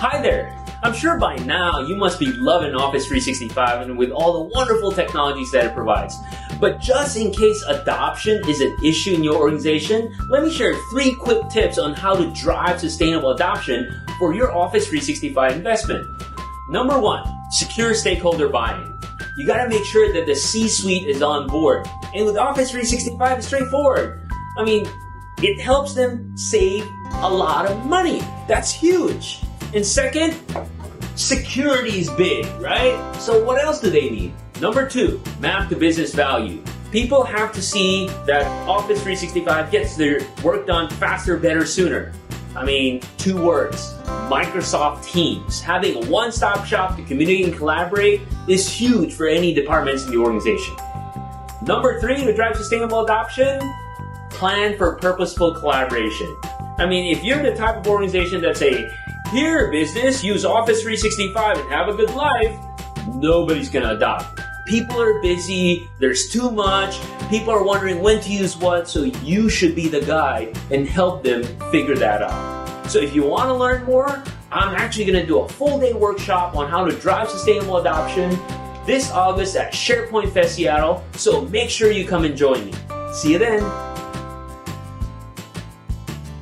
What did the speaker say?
Hi there! I'm sure by now you must be loving Office 365 and with all the wonderful technologies that it provides. But just in case adoption is an issue in your organization, let me share 3 quick tips on how to drive sustainable adoption for your Office 365 investment. Number 1, secure stakeholder buy-in. You gotta make sure that the C-suite is on board. And with Office 365, it's straightforward. I mean, it helps them save a lot of money. That's huge. And second, security is big, right? So what else do they need? Number 2, map to business value. People have to see that Office 365 gets their work done faster, better, sooner. I mean, 2 words, Microsoft Teams. Having a one-stop shop to communicate and collaborate is huge for any departments in the organization. Number 3, to drive sustainable adoption, plan for purposeful collaboration. I mean, if you're the type of organization that say, here business, use Office 365 and have a good life, nobody's gonna adopt. People are busy, there's too much, people are wondering when to use what, so you should be the guy and help them figure that out. So if you wanna learn more, I'm actually gonna do a full-day workshop on how to drive sustainable adoption this August at SharePoint Fest Seattle, so make sure you come and join me. See you then.